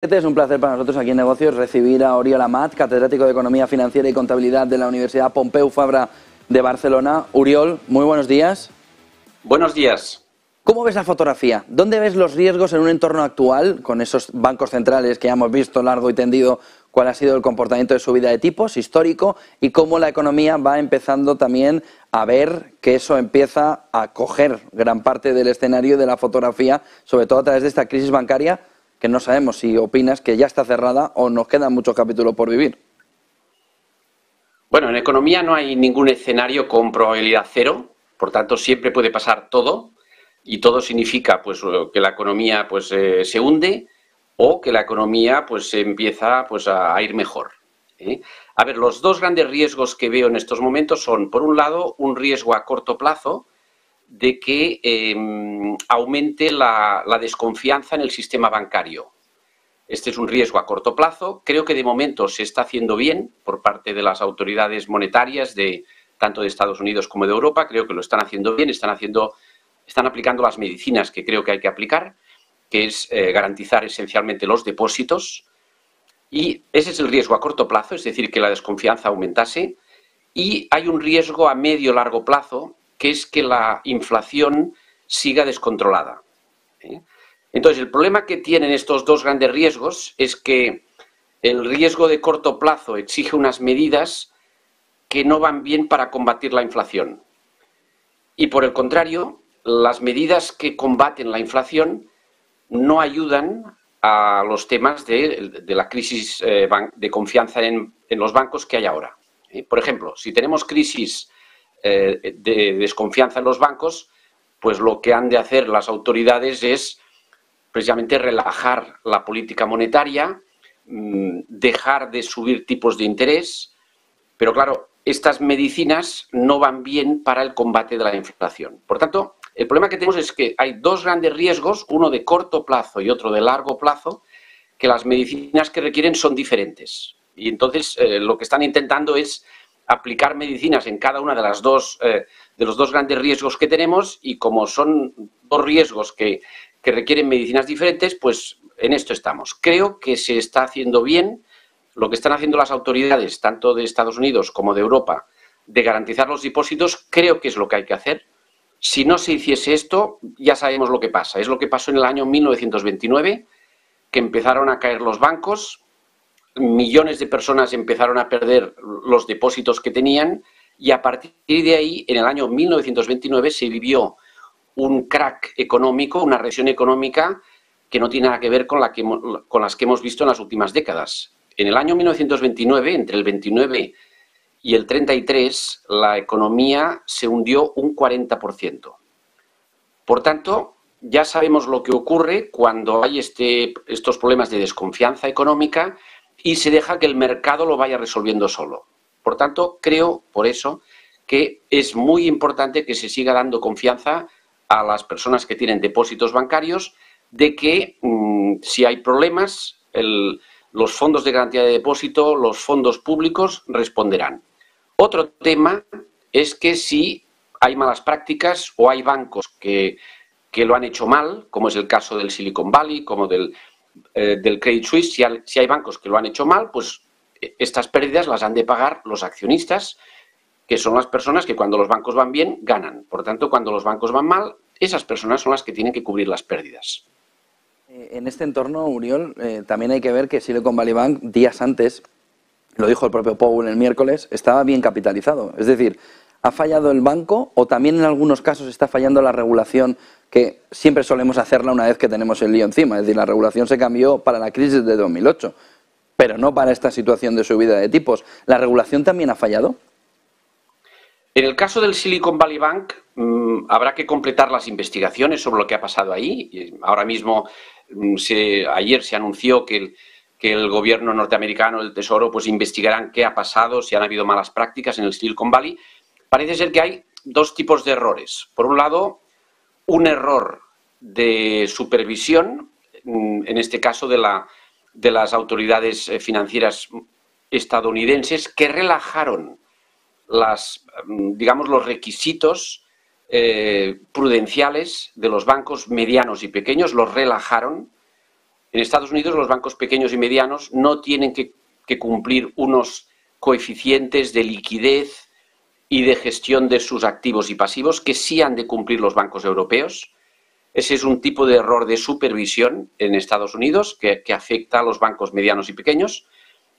Es un placer para nosotros aquí en Negocios recibir a Oriol Amat, catedrático de Economía Financiera y Contabilidad de la Universidad Pompeu Fabra de Barcelona. Oriol, muy buenos días. Buenos días. ¿Cómo ves la fotografía? ¿Dónde ves los riesgos en un entorno actual, con esos bancos centrales que ya hemos visto largo y tendido cuál ha sido el comportamiento de subida de tipos histórico y cómo la economía va empezando también a ver que eso empieza a coger gran parte del escenario de la fotografía, sobre todo a través de esta crisis bancaria, que no sabemos si opinas que ya está cerrada o nos quedan muchos capítulos por vivir? Bueno, en economía no hay ningún escenario con probabilidad cero, por tanto siempre puede pasar todo, y todo significa pues que la economía pues se hunde o que la economía pues empieza pues a ir mejor. A ver, los dos grandes riesgos que veo en estos momentos son, por un lado, un riesgo a corto plazo de que aumente la desconfianza en el sistema bancario. Este es un riesgo a corto plazo. Creo que de momento se está haciendo bien por parte de las autoridades monetarias tanto de Estados Unidos como de Europa. Creo que lo están haciendo bien, están aplicando las medicinas que creo que hay que aplicar, que es garantizar esencialmente los depósitos. Y ese es el riesgo a corto plazo, es decir, que la desconfianza aumentase. Y hay un riesgo a medio largo plazo, que es que la inflación siga descontrolada. Entonces, el problema que tienen estos dos grandes riesgos es que el riesgo de corto plazo exige unas medidas que no van bien para combatir la inflación. Y por el contrario, las medidas que combaten la inflación no ayudan a los temas de la crisis de confianza en los bancos que hay ahora. Por ejemplo, si tenemos crisis de desconfianza en los bancos, pues lo que han de hacer las autoridades es precisamente relajar la política monetaria, dejar de subir tipos de interés, pero claro, estas medicinas no van bien para el combate de la inflación. Por tanto, el problema que tenemos es que hay dos grandes riesgos, uno de corto plazo y otro de largo plazo, que las medicinas que requieren son diferentes. Y entonces lo que están intentando es aplicar medicinas en cada una de los dos grandes riesgos que tenemos, y como son dos riesgos que requieren medicinas diferentes, pues en esto estamos. Creo que se está haciendo bien lo que están haciendo las autoridades, tanto de Estados Unidos como de Europa, de garantizar los depósitos. Creo que es lo que hay que hacer. Si no se hiciese esto, ya sabemos lo que pasa. Es lo que pasó en el año 1929, que empezaron a caer los bancos, millones de personas empezaron a perder los depósitos que tenían, y a partir de ahí, en el año 1929, se vivió un crack económico, una recesión económica que no tiene nada que ver con las que hemos visto en las últimas décadas. En el año 1929, entre el 29 y el 33, la economía se hundió un 40%. Por tanto, ya sabemos lo que ocurre cuando hay estos problemas de desconfianza económica y se deja que el mercado lo vaya resolviendo solo. Por tanto, creo, por eso, que es muy importante que se siga dando confianza a las personas que tienen depósitos bancarios, de que si hay problemas, los fondos de garantía de depósito, los fondos públicos responderán. Otro tema es que si hay malas prácticas o hay bancos que lo han hecho mal, como es el caso del Silicon Valley, como del Credit Suisse, si hay bancos que lo han hecho mal, pues estas pérdidas las han de pagar los accionistas, que son las personas que cuando los bancos van bien, ganan. Por tanto, cuando los bancos van mal, esas personas son las que tienen que cubrir las pérdidas. En este entorno, Oriol, también hay que ver que Silicon Valley Bank, días antes, lo dijo el propio Powell el miércoles, estaba bien capitalizado. Es decir, ¿ha fallado el banco o también en algunos casos está fallando la regulación, que siempre solemos hacerla una vez que tenemos el lío encima? Es decir, la regulación se cambió para la crisis de 2008, pero no para esta situación de subida de tipos. ¿La regulación también ha fallado? En el caso del Silicon Valley Bank, habrá que completar las investigaciones sobre lo que ha pasado ahí. Ahora mismo, ayer se anunció que el gobierno norteamericano, el Tesoro, pues investigarán qué ha pasado, si han habido malas prácticas en el Silicon Valley. Parece ser que hay dos tipos de errores. Por un lado, un error de supervisión, en este caso de las autoridades financieras estadounidenses, que relajaron los requisitos prudenciales de los bancos medianos y pequeños, los relajaron, En Estados Unidos los bancos pequeños y medianos no tienen que cumplir unos coeficientes de liquidez y de gestión de sus activos y pasivos que sí han de cumplir los bancos europeos. Ese es un tipo de error de supervisión en Estados Unidos que afecta a los bancos medianos y pequeños.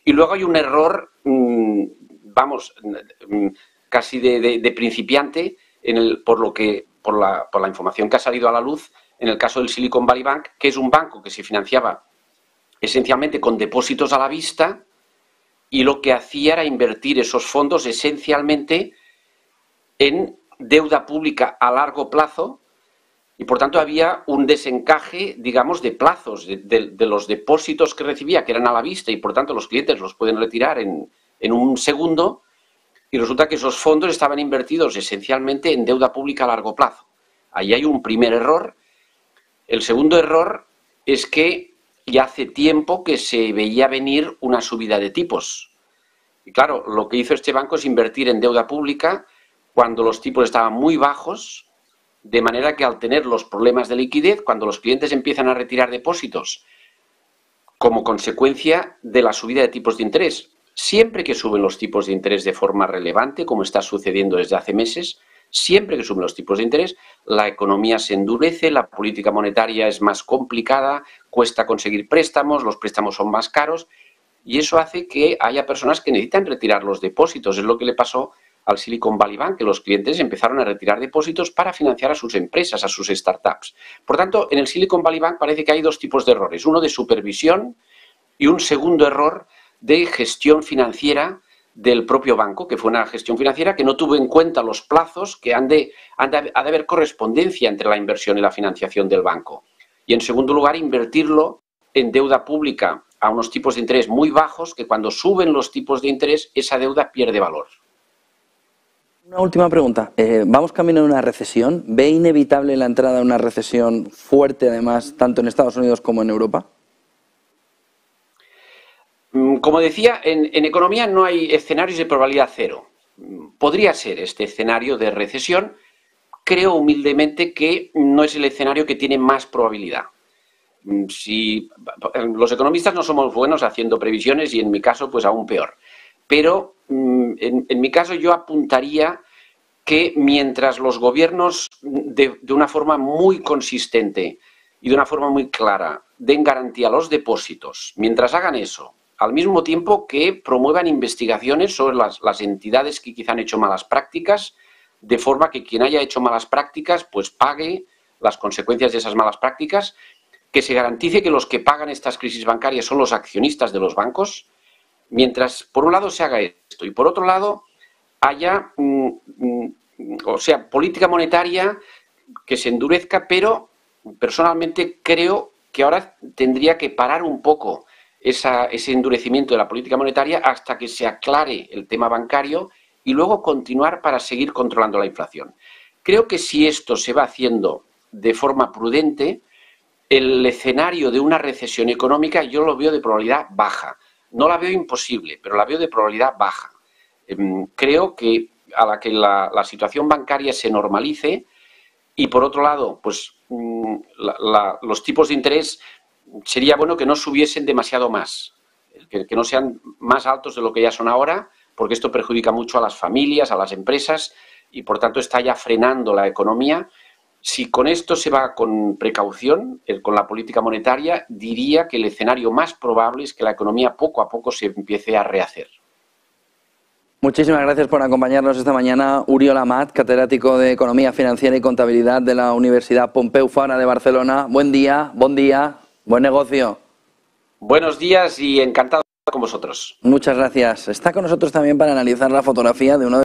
Y luego hay un error, casi de principiante, por la información que ha salido a la luz, en el caso del Silicon Valley Bank, que es un banco que se financiaba esencialmente con depósitos a la vista y lo que hacía era invertir esos fondos esencialmente en deuda pública a largo plazo y, por tanto, había un desencaje, digamos, de plazos de los depósitos que recibía, que eran a la vista y, por tanto, los clientes los pueden retirar en un segundo, y resulta que esos fondos estaban invertidos esencialmente en deuda pública a largo plazo. Ahí hay un primer error. El segundo error es que ya hace tiempo que se veía venir una subida de tipos. Y claro, lo que hizo este banco es invertir en deuda pública cuando los tipos estaban muy bajos, de manera que al tener los problemas de liquidez, cuando los clientes empiezan a retirar depósitos como consecuencia de la subida de tipos de interés, siempre que suben los tipos de interés de forma relevante, como está sucediendo desde hace meses, siempre que suben los tipos de interés, la economía se endurece, la política monetaria es más complicada, cuesta conseguir préstamos, los préstamos son más caros y eso hace que haya personas que necesitan retirar los depósitos. Es lo que le pasó al Silicon Valley Bank, que los clientes empezaron a retirar depósitos para financiar a sus empresas, a sus startups. Por tanto, en el Silicon Valley Bank parece que hay dos tipos de errores, uno de supervisión y un segundo error de gestión financiera del propio banco, que fue una gestión financiera que no tuvo en cuenta los plazos, que ha de haber correspondencia entre la inversión y la financiación del banco. Y en segundo lugar, invertirlo en deuda pública a unos tipos de interés muy bajos, que cuando suben los tipos de interés, esa deuda pierde valor. Una última pregunta. ¿Vamos camino de una recesión? ¿Ve inevitable la entrada de una recesión fuerte, además, tanto en Estados Unidos como en Europa? Como decía, en economía no hay escenarios de probabilidad cero. Podría ser este escenario de recesión. Creo humildemente que no es el escenario que tiene más probabilidad. Si los economistas no somos buenos haciendo previsiones y en mi caso pues aún peor. Pero en mi caso yo apuntaría que mientras los gobiernos de una forma muy consistente y de una forma muy clara den garantía a los depósitos, mientras hagan eso, al mismo tiempo que promuevan investigaciones sobre las entidades que quizá han hecho malas prácticas, de forma que quien haya hecho malas prácticas pues pague las consecuencias de esas malas prácticas, que se garantice que los que pagan estas crisis bancarias son los accionistas de los bancos, mientras por un lado se haga esto y por otro lado haya, política monetaria que se endurezca, pero personalmente creo que ahora tendría que parar un poco ese endurecimiento de la política monetaria hasta que se aclare el tema bancario y luego continuar para seguir controlando la inflación. Creo que si esto se va haciendo de forma prudente, el escenario de una recesión económica yo lo veo de probabilidad baja. No la veo imposible, pero la veo de probabilidad baja. Creo que a la que la situación bancaria se normalice y, por otro lado, pues los tipos de interés sería bueno que no subiesen demasiado más, que no sean más altos de lo que ya son ahora, porque esto perjudica mucho a las familias, a las empresas y, por tanto, está ya frenando la economía. Si con esto se va con precaución, con la política monetaria, diría que el escenario más probable es que la economía poco a poco se empiece a rehacer. Muchísimas gracias por acompañarnos esta mañana. Oriol Amat, catedrático de Economía Financiera y Contabilidad de la Universidad Pompeu Fabra de Barcelona. Buen día, buen negocio. Buenos días y encantado de estar con vosotros. Muchas gracias. Está con nosotros también para analizar la fotografía de uno de